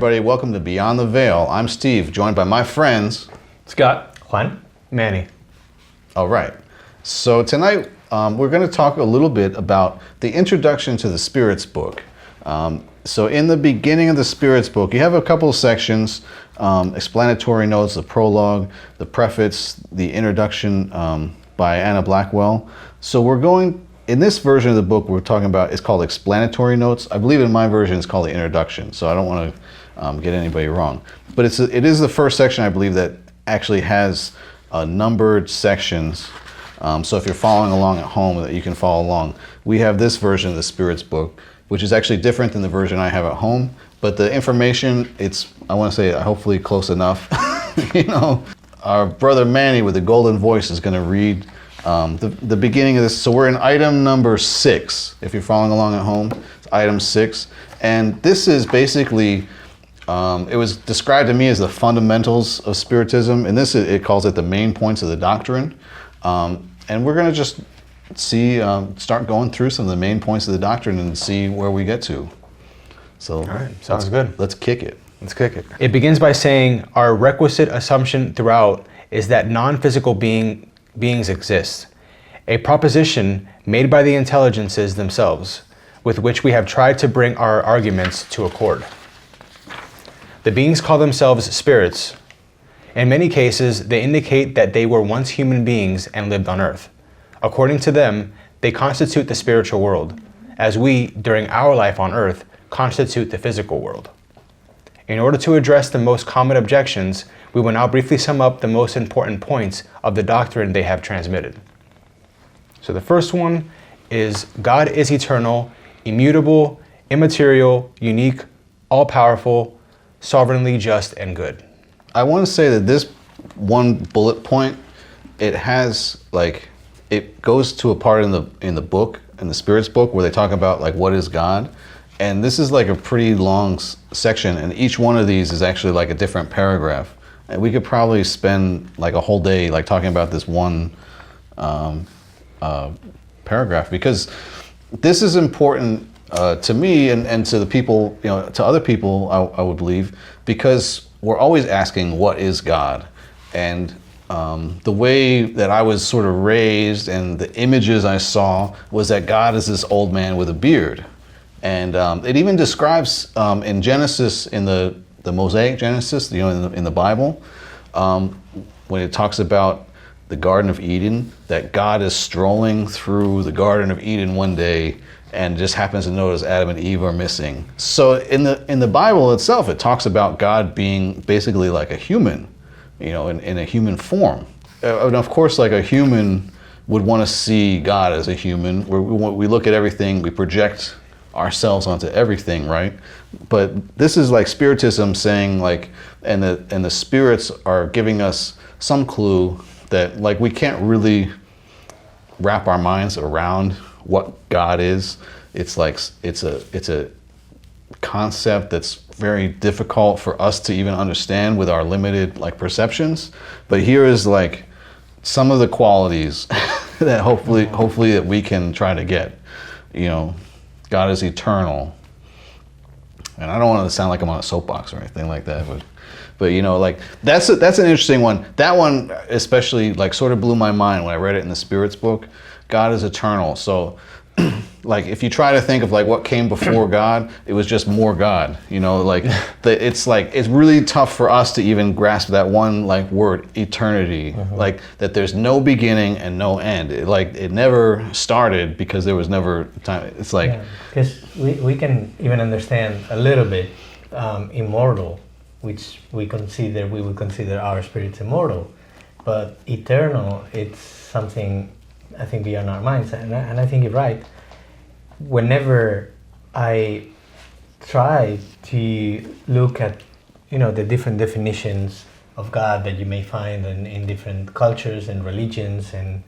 everybody. Welcome to Beyond the Veil. I'm Steve, joined by my friends Scott, Juan, Manny. All right. So tonight we're going to talk a little bit about the introduction to the Spirits book. So in the beginning of the Spirits book, you have a couple of sections, explanatory notes, the prologue, the preface, the introduction by Anna Blackwell. So we're going, in this version of the book we're talking about, it's called explanatory notes. I believe in my version it's called the introduction, so I don't want to get anybody wrong. But it is the first section, I believe, that actually has numbered sections. So if you're following along at home, that you can follow along. We have this version of the Spirits book, which is actually different than the version I have at home. But the information, I want to say, hopefully close enough. You know, our brother Manny with the golden voice is going to read the beginning of this. So we're in item number 6. If you're following along at home, it's item 6. And this is basically, it was described to me as the fundamentals of Spiritism. And this, it calls it the main points of the doctrine. And we're going to just start going through some of the main points of the doctrine and see where we get to. So, all right, sounds good. Let's kick it. It begins by saying, our requisite assumption throughout is that non-physical beings exist, a proposition made by the intelligences themselves, with which we have tried to bring our arguments to accord. The beings call themselves spirits. In many cases, they indicate that they were once human beings and lived on earth. According to them, they constitute the spiritual world, as we, during our life on earth, constitute the physical world. In order to address the most common objections, we will now briefly sum up the most important points of the doctrine they have transmitted. So the first one is God is eternal, immutable, immaterial, unique, all-powerful, sovereignly just and good. I want to say that this one bullet point, it has it goes to a part in the book, in the Spirits book, where they talk about what is God. And this is a pretty long section, and each one of these is actually a different paragraph. And we could probably spend a whole day talking about this one paragraph, because this is important to me and to the people, to other people, I would believe, because we're always asking, what is God? And the way that I was sort of raised and the images I saw was that God is this old man with a beard. And it even describes in Genesis, in the Mosaic Genesis, in the Bible, when it talks about the Garden of Eden, that God is strolling through the Garden of Eden one day and just happens to notice Adam and Eve are missing. So in the Bible itself, it talks about God being basically like a human, in a human form. And of course, a human would want to see God as a human. We look at everything, we project ourselves onto everything, right? But this is Spiritism saying and the spirits are giving us some clue that we can't really wrap our minds around what God is. It's a concept that's very difficult for us to even understand with our limited perceptions. But here is some of the qualities that hopefully that we can try to get. God is eternal. And I don't want to sound like I'm on a soapbox or anything like that, but that's an interesting one. That one especially sort of blew my mind when I read it in the Spirits book. God is eternal. So if you try to think of what came before God, it was just more God. It's really tough for us to even grasp that one word, eternity. That there's no beginning and no end. It never started because there was never time. It's because we can even understand a little bit immortal, which we would consider our spirits immortal, but eternal, it's something I think beyond our minds. And I think you're right. Whenever I try to look at the different definitions of God that you may find in different cultures and religions and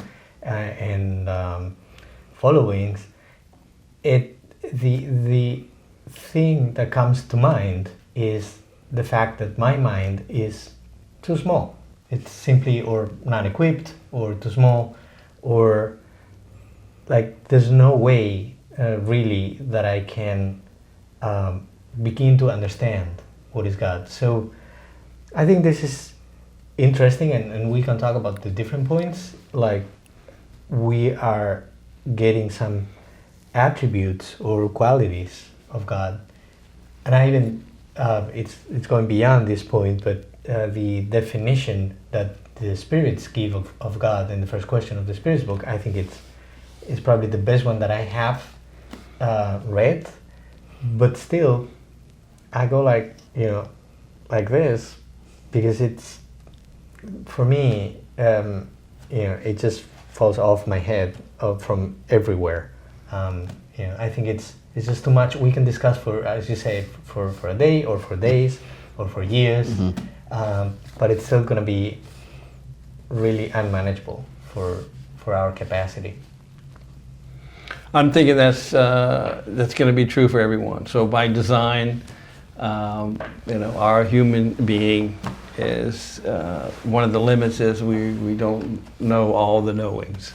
followings, the thing that comes to mind is the fact that my mind is too small. It's simply or not equipped or too small, or there's no way really that I can begin to understand what is God. So I think this is interesting, and we can talk about the different points. Like, we are getting some attributes or qualities of God, and I even it's going beyond this point, but the definition that the spirits give of God in the first question of the Spirits book, I think it's probably the best one that I have read, but still I go like this, because it's, for me, it just falls off my head from everywhere. I think it's just too much. We can discuss for, as you say, for a day or for days or for years, but it's still going to be really unmanageable for our capacity. I'm thinking that's going to be true for everyone. So by design, our human being is one of the limits is we don't know all the knowings,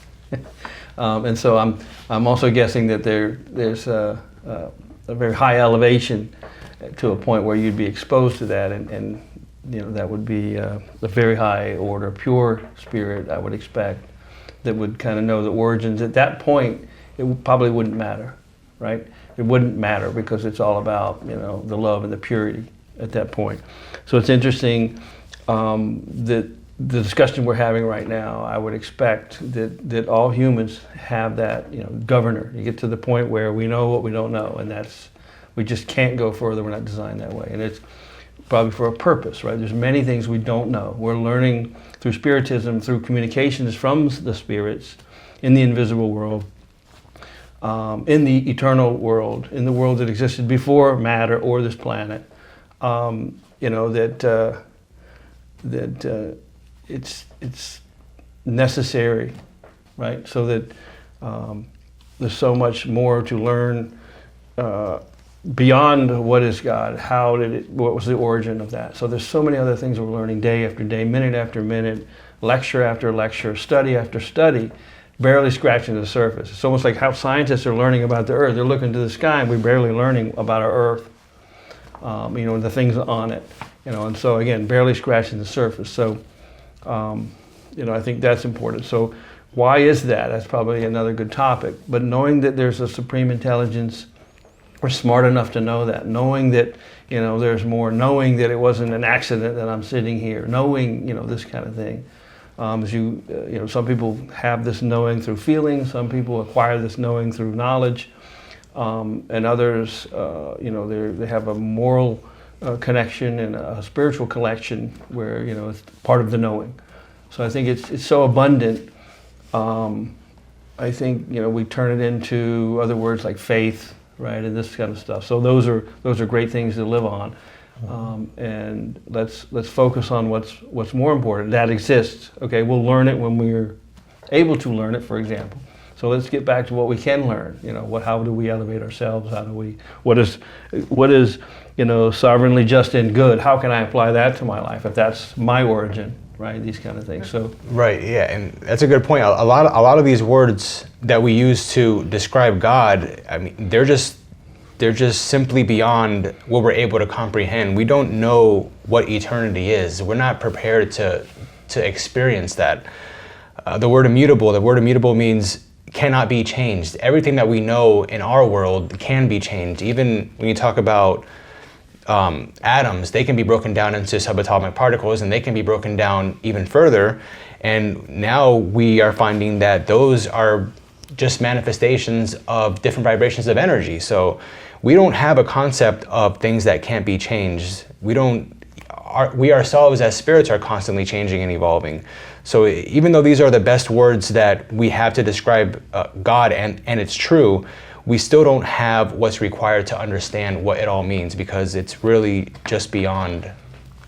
and so I'm also guessing that there's a very high elevation to a point where you'd be exposed to that, and that would be a very high order, pure spirit, I would expect, that would kind of know the origins. At that point, it probably wouldn't matter, right? It wouldn't matter because it's all about the love and the purity at that point. So it's interesting that the discussion we're having right now, I would expect that all humans have that governor. You get to the point where we know what we don't know, and we just can't go further. We're not designed that way, and it's probably for a purpose, right? There's many things we don't know. We're learning through Spiritism, through communications from the spirits in the invisible world, in the eternal world, in the world that existed before matter or this planet. That it's necessary, right? So that there's so much more to learn beyond what is God. What was the origin of that? So there's so many other things we're learning day after day, minute after minute, lecture after lecture, study after study, barely scratching the surface. It's almost like how scientists are learning about the Earth. They're looking to the sky, and we're barely learning about our Earth, and the things on it, and so again, barely scratching the surface. So, I think that's important. So why is that? That's probably another good topic. But knowing that there's a supreme intelligence, we're smart enough to know that, knowing that, there's more, knowing that it wasn't an accident that I'm sitting here, knowing, this kind of thing. Some people have this knowing through feeling, some people acquire this knowing through knowledge, and others, they have a moral connection and a spiritual connection where, it's part of the knowing. So I think it's so abundant. I think, we turn it into other words like faith, right, and this kind of stuff. So those are great things to live on. And let's focus on what's more important. That exists. Okay, we'll learn it when we're able to learn it, for example. So let's get back to what we can learn. How do we elevate ourselves? What is sovereignly just and good? How can I apply that to my life if that's my origin, right? These kind of things. So right, yeah, and that's a good point. A lot of these words that we use to describe God, I mean, they're just simply beyond what we're able to comprehend. We don't know what eternity is. We're not prepared to experience that. The word immutable means cannot be changed. Everything that we know in our world can be changed. Even when you talk about atoms, they can be broken down into subatomic particles, and they can be broken down even further. And now we are finding that those are just manifestations of different vibrations of energy. So we don't have a concept of things that can't be changed. We ourselves as spirits are constantly changing and evolving. So even though these are the best words that we have to describe God, and it's true, we still don't have what's required to understand what it all means, because it's really just beyond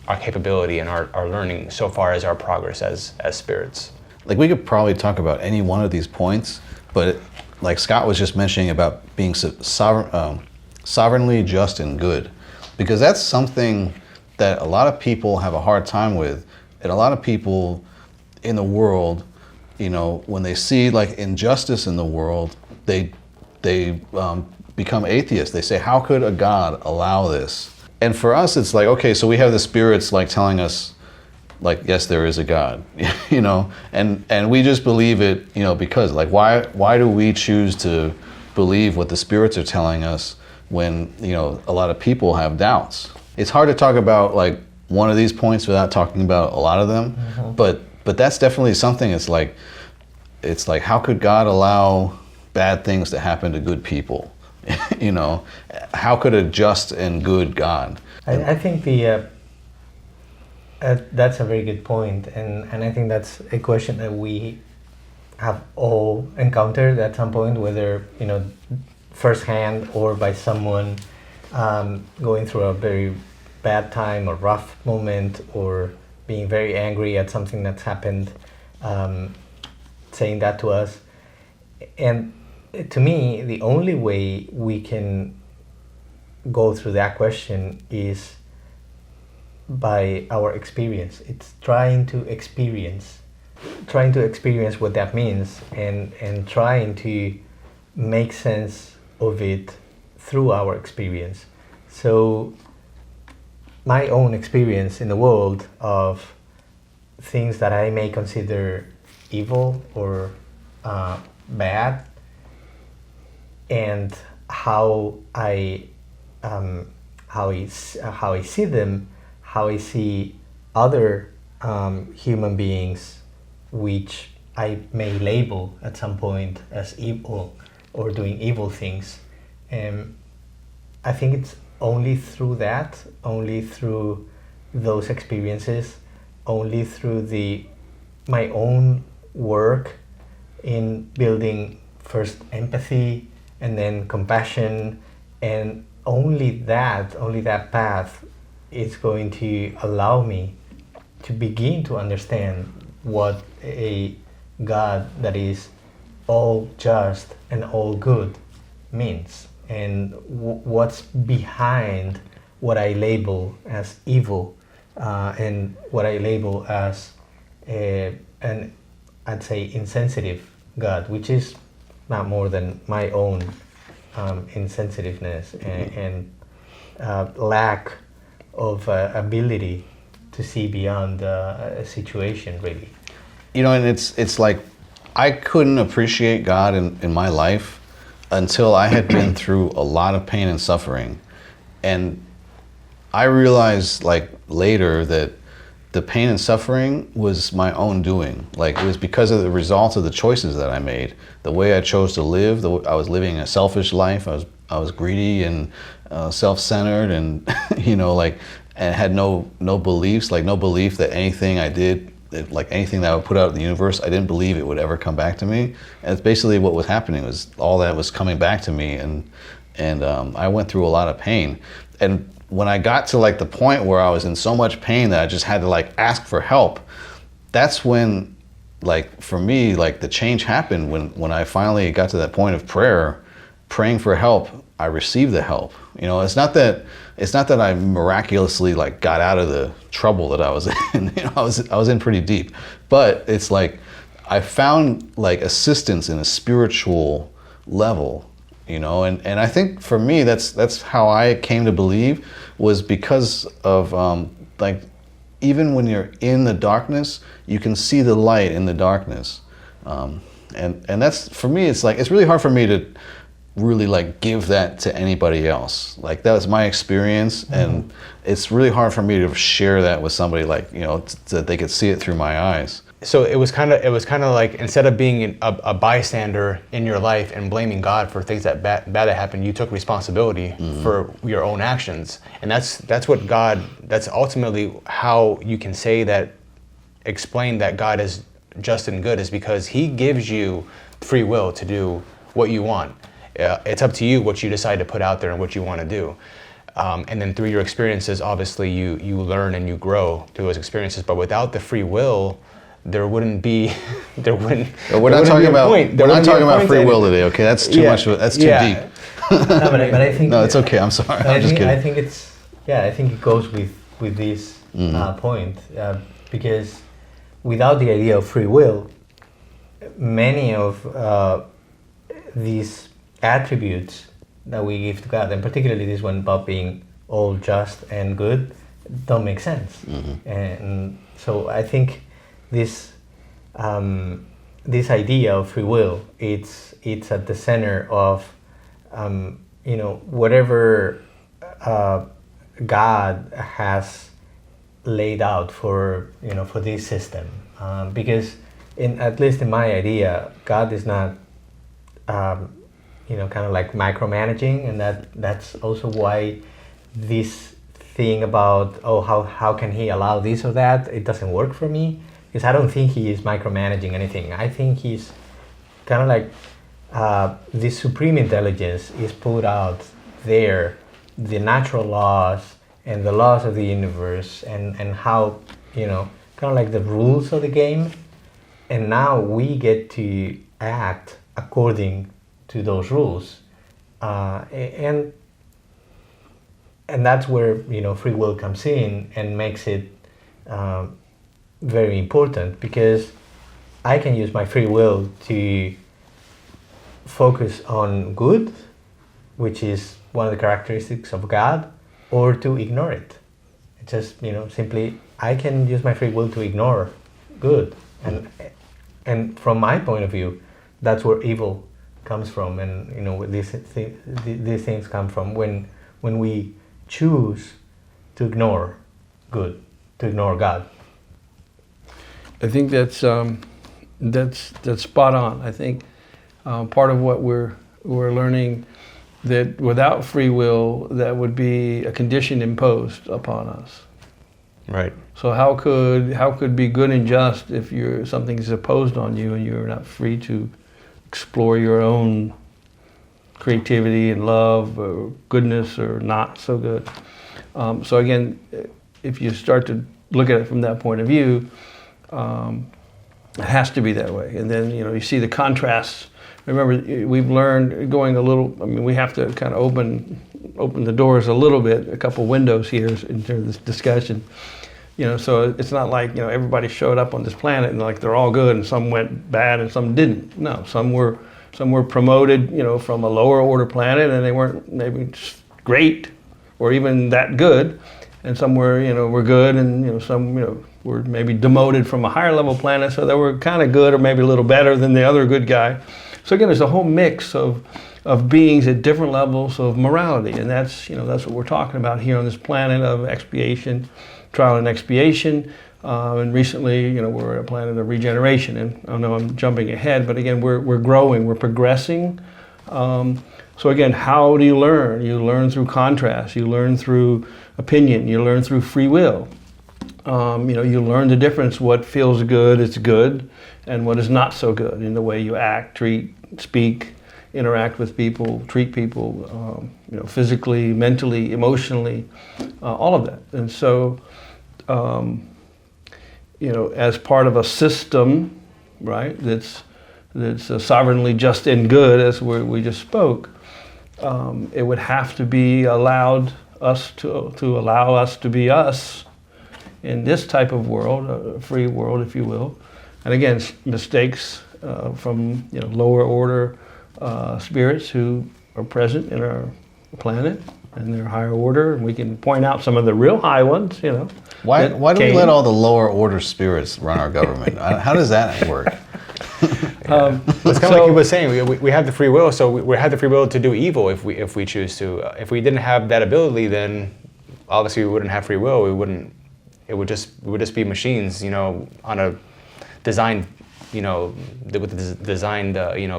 our capability and our learning so far as our progress as spirits. Like, we could probably talk about any one of these points, but like Scott was just mentioning about being sovereignly just and good, because that's something that a lot of people have a hard time with, and a lot of people in the world, when they see like injustice in the world, they become atheists. They say, how could a God allow this? And for us, it's like, okay, so we have the spirits like telling us, like, yes, there is a God, you know, and we just believe it, you know, because like, why do we choose to believe what the spirits are telling us when, you know, a lot of people have doubts? It's hard to talk about like one of these points without talking about a lot of them, but that's definitely something. It's like, how could God allow bad things to happen to good people? You know, how could a just and good God? I think that's a very good point, and I think that's a question that we have all encountered at some point, whether, you know, firsthand or by someone going through a very bad time or rough moment, or being very angry at something that's happened, saying that to us. And to me, the only way we can go through that question is by our experience. It's trying to experience what that means, and trying to make sense of it through our experience. So my own experience in the world of things that I may consider evil or bad, and how I see them, how I see other human beings, which I may label at some point as evil or doing evil things. I think it's only through that, only through those experiences, only through my own work in building first empathy and then compassion, and only that path is going to allow me to begin to understand what a God that is all just and all good means, and what's behind what I label as evil, and what I label as an, I'd say, insensitive God, which is not more than my own insensitiveness and lack of ability to see beyond a situation, really. You know, and it's like, I couldn't appreciate God in my life until I had been through a lot of pain and suffering. And I realized like later that the pain and suffering was my own doing. Like, it was because of the result of the choices that I made, the way I chose to live. I was living a selfish life. I was greedy and self-centered, and you know, like, and had no beliefs, like no belief that anything I did, like anything that I would put out in the universe, I didn't believe it would ever come back to me. And it's basically what was happening, was all that was coming back to me, and I went through a lot of pain. And when I got to like the point where I was in so much pain that I just had to like ask for help, that's when, like, for me, like the change happened. When I finally got to that point of praying for help, I received the help. You know, it's not that I miraculously like got out of the trouble that I was in. You know, I was in pretty deep, but it's like I found like assistance in a spiritual level. You know, and I think for me, that's how I came to believe, was because of like, even when you're in the darkness, you can see the light in the darkness, and that's, for me, it's like, it's really hard for me to really like give that to anybody else. Like, that was my experience, and it's really hard for me to share that with somebody, like, you know, that they could see it through my eyes. So it was kind of like, instead of being a bystander in your life and blaming God for things that bad that happened, you took responsibility for your own actions, and that's ultimately how you can say that, explain that God is just and good, is because He gives you free will to do what you want. It's up to you what you decide to put out there and what you want to do. And then through your experiences, obviously you learn and you grow through those experiences. But without the free will, there wouldn't be. We're not talking about free will today. Okay, that's too much. That's too deep. No, but I think no, it's okay. I'm sorry. I'm just kidding. I think I think it goes with this point, because without the idea of free will, many of these attributes that we give to God, and particularly this one about being all just and good don't make sense. And so I think this this idea of free will, it's at the center of whatever God has laid out for this system, because at least in my idea, God is not kind of like micromanaging, and that's also why this thing about how can he allow this or that, it doesn't work for me, because I don't think he is micromanaging anything. I think he's kind of like this supreme intelligence is put out there, the natural laws and the laws of the universe, and how kind of like the rules of the game, and now we get to act according to those rules, and that's where free will comes in and makes it very important, because I can use my free will to focus on good, which is one of the characteristics of God, or to ignore it. It's just simply I can use my free will to ignore good, and from my point of view, that's where evil comes from, and these things come from when we choose to ignore good, to ignore God. I think that's spot on. I think part of what we're learning, that without free will, that would be a condition imposed upon us. Right. So how could be good and just if something is imposed on you and you're not free to explore your own creativity and love or goodness or not so good. So again, if you start to look at it from that point of view, it has to be that way. And then you see the contrasts. Remember, we've learned going a little. I mean, we have to kind of open the doors a little bit, a couple windows here into this discussion. So it's not like everybody showed up on this planet and like they're all good and some went bad and some didn't. No, some were promoted, from a lower order planet and they weren't maybe great or even that good, and some were good, and some were maybe demoted from a higher level planet, so they were kind of good or maybe a little better than the other good guy. So again, there's a whole mix of beings at different levels of morality, and that's what we're talking about here on this planet of expiation, trial and expiation, and recently we're at a planet of regeneration. And I know I'm jumping ahead, but again we're growing, we're progressing. So again, how do you learn? You learn through contrast, you learn through opinion, you learn through free will. You learn the difference, what feels good is good, and what is not so good in the way you act, treat, speak, interact with people, treat people, physically, mentally, emotionally, all of that. And so, as part of a system, right, that's sovereignly just and good, as we just spoke, it would have to be allowed us to allow us to be us in this type of world, a free world, if you will. And again, mistakes from lower order spirits who are present in our planet and their higher order, and we can point out some of the real high ones. Why do we let all the lower order spirits run our government? How does that work? It's kind of like he was saying. We have the free will, so we have the free will to do evil if we choose to. If we didn't have that ability, then obviously we wouldn't have free will. We wouldn't. We would just be machines, on a designed, with the designed,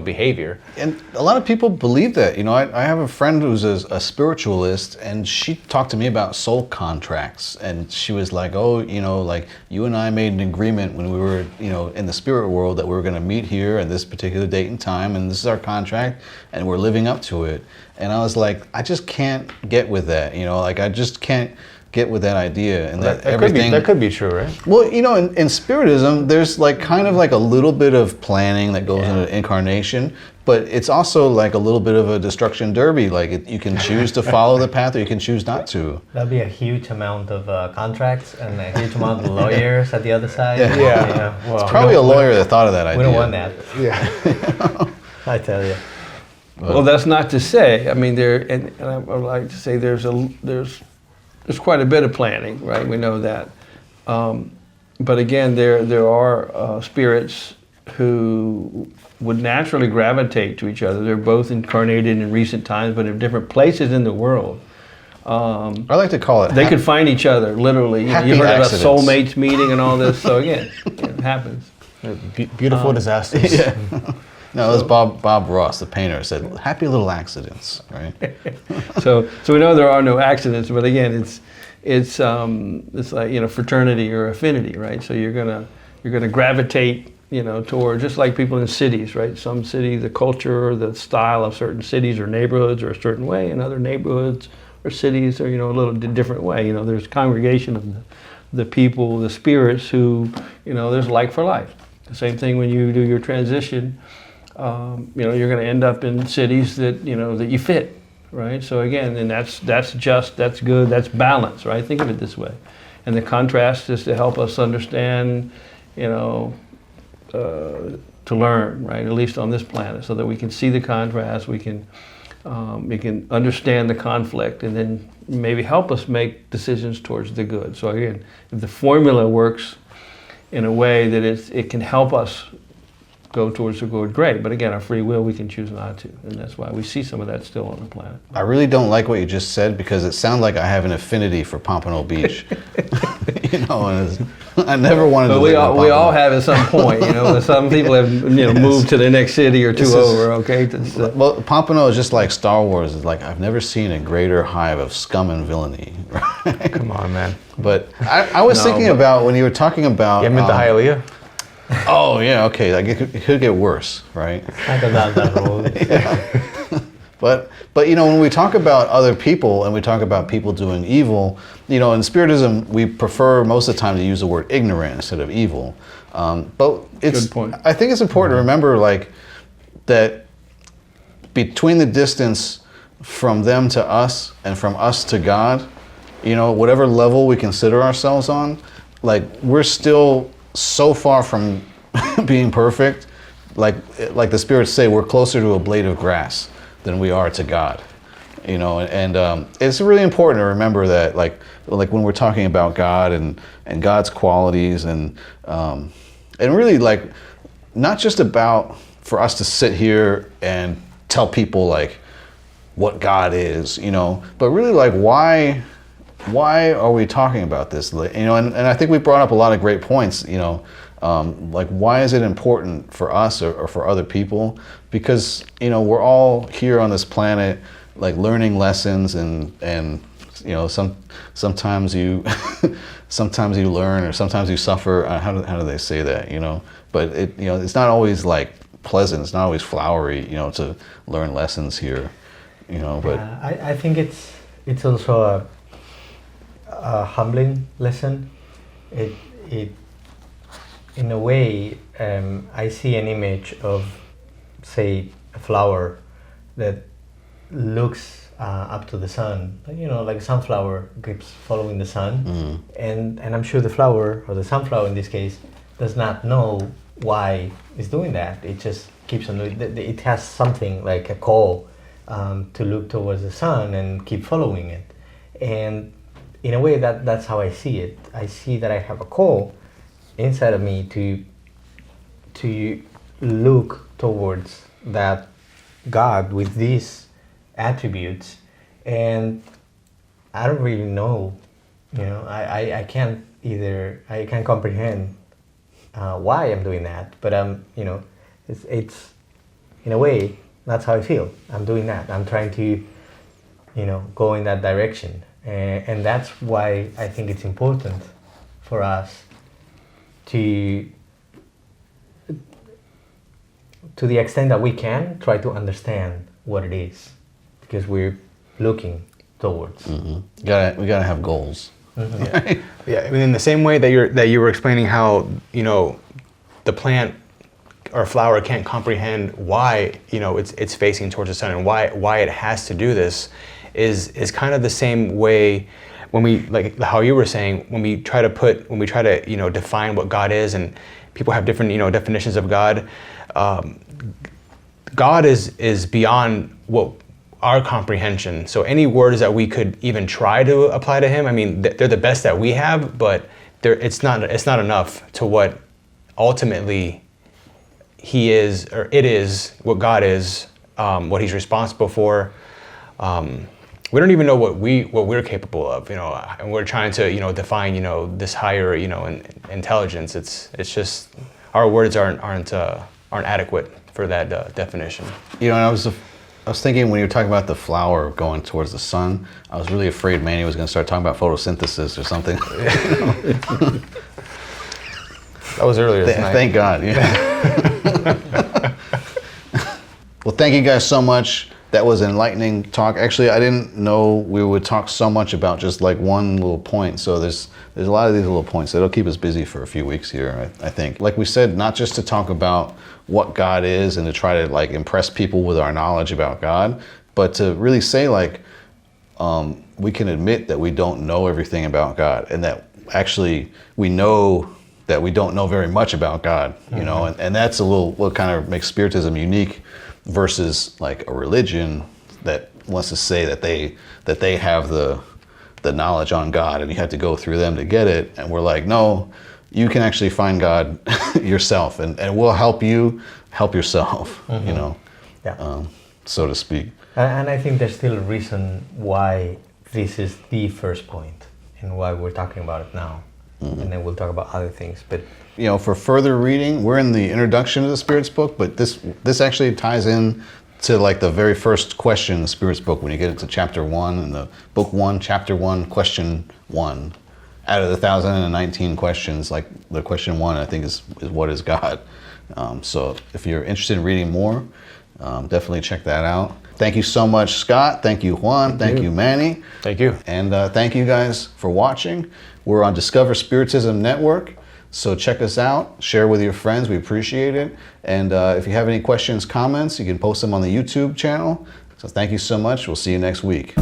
behavior. And a lot of people believe that. I have a friend who's a spiritualist, and she talked to me about soul contracts, and she was like, like you and I made an agreement when we were, in the spirit world that we were going to meet here at this particular date and time, and this is our contract, and we're living up to it. And I was like, I just can't get with that. I just can't get with that idea, and that everything that could be true, right? Well, in Spiritism, there's kind of a little bit of planning that goes into incarnation, but it's also like a little bit of a destruction derby. You can choose to follow the path, or you can choose not to. That'd be a huge amount of contracts and a huge amount of lawyers at the other side. Yeah. Well, it's probably a lawyer that thought of that idea. We don't want that. Yeah. I tell you. Well, that's not to say. I mean, and I would like to say there's there's quite a bit of planning, right? We know that. But again, there are spirits who would naturally gravitate to each other. They're both incarnated in recent times, but in different places in the world. I like to call it. They could find each other, literally. You Happy heard about accidents. soulmates meeting and all this. So again, it happens. Beautiful disasters. Yeah. No, it was Bob Ross, the painter, said, "Happy little accidents," right? So we know there are no accidents, but again, it's like fraternity or affinity, right? So you're gonna gravitate, toward, just like people in cities, right? Some city, the culture, the style of certain cities or neighborhoods are a certain way, and other neighborhoods or cities are a little different way. There's congregation of the people, the spirits who there's like for like. The same thing when you do your transition. You're going to end up in cities that that you fit, right? So again, and that's good, that's balance, right? Think of it this way. And the contrast is to help us understand, to learn, right? At least on this planet, so that we can see the contrast, we can understand the conflict, and then maybe help us make decisions towards the good. So again, if the formula works in a way that it can help us go towards the good, great. But again, our free will, we can choose not to. And that's why we see some of that still on the planet. I really don't like what you just said, because it sounds like I have an affinity for Pompano Beach. And I never wanted to But live in we Pompano. all have at some point, some people have moved to the next city or two This is- over, okay? Well, Pompano is just like Star Wars. It's like, I've never seen a greater hive of scum and villainy. Right? Come on, man. But I was thinking about, when you were talking about... You haven't been to Hialeah? Oh, yeah, okay. Like it could get worse, right? Talk about that road. But when we talk about other people and we talk about people doing evil, in Spiritism, we prefer most of the time to use the word ignorant instead of evil. But it's, Good point. I think it's important to remember, like, that between the distance from them to us and from us to God, whatever level we consider ourselves on, like, we're still so far from being perfect. Like the spirits say, we're closer to a blade of grass than we are to God. And it's really important to remember that, like when we're talking about God and God's qualities, and really, like, not just about for us to sit here and tell people like what God is, but really, like, why are we talking about this? And I think we brought up a lot of great points, like, why is it important for us or for other people? Because, we're all here on this planet, like, learning lessons, and sometimes you sometimes you learn, or sometimes you suffer. How do they say that? But it's not always like pleasant. It's not always flowery, to learn lessons here, But I think it's also a humbling lesson. It in a way, I see an image of, say, a flower that looks up to the sun. Like a sunflower keeps following the sun, and I'm sure the flower, or the sunflower in this case, does not know why it's doing that. It just keeps on doing it. It has something like a call to look towards the sun and keep following it. And in a way, that's how I see it. I see that I have a call inside of me to look towards that God with these attributes, and I don't really know. I can't comprehend why I'm doing that, but it's in a way that's how I feel. I'm doing that. I'm trying to go in that direction. And that's why I think it's important for us to the extent that we can, try to understand what it is, because we're looking towards. we gotta have goals. Mm-hmm. Yeah, I mean, in the same way that you were explaining how the plant or flower can't comprehend why it's facing towards the sun, and why it has to do this, is kind of the same way when we, like how you were saying, when we try to define what God is, and people have different definitions of God. God is beyond what our comprehension. So any words that we could even try to apply to him, I mean, they're the best that we have, but it's not enough to what ultimately he is, or it is, what God is, what he's responsible for. We don't even know what we're capable of, and we're trying to, define, this higher, intelligence. It's just our words aren't adequate for that definition. And I was thinking when you were talking about the flower going towards the sun, I was really afraid Manny was going to start talking about photosynthesis or something. That was earlier tonight. Thank God. Yeah. Well, thank you guys so much. That was enlightening talk. Actually, I didn't know we would talk so much about just like one little point. So there's a lot of these little points that'll keep us busy for a few weeks here, I think. Like we said, not just to talk about what God is and to try to like impress people with our knowledge about God, but to really say like, we can admit that we don't know everything about God, and that actually we know that we don't know very much about God, and that's what kind of makes Spiritism unique versus like a religion that wants to say that they have the knowledge on God and you have to go through them to get it. And we're like, no, you can actually find God yourself, and we'll help you help yourself, so to speak. And I think there's still a reason why this is the first point and why we're talking about it now. And then we'll talk about other things. But for further reading, we're in the introduction to the Spirits book, but this actually ties in to like the very first question in the Spirits book when you get into chapter 1 and the book 1, chapter 1, question 1. Out of the 1,019 questions, like the question 1, I think is what is God? So if you're interested in reading more, definitely check that out. Thank you so much, Scott. Thank you, Juan. Thank you, Manny. Thank you. And thank you guys for watching. We're on Discover Spiritism Network, so check us out. Share with your friends. We appreciate it. And if you have any questions, comments, you can post them on the YouTube channel. So thank you so much. We'll see you next week.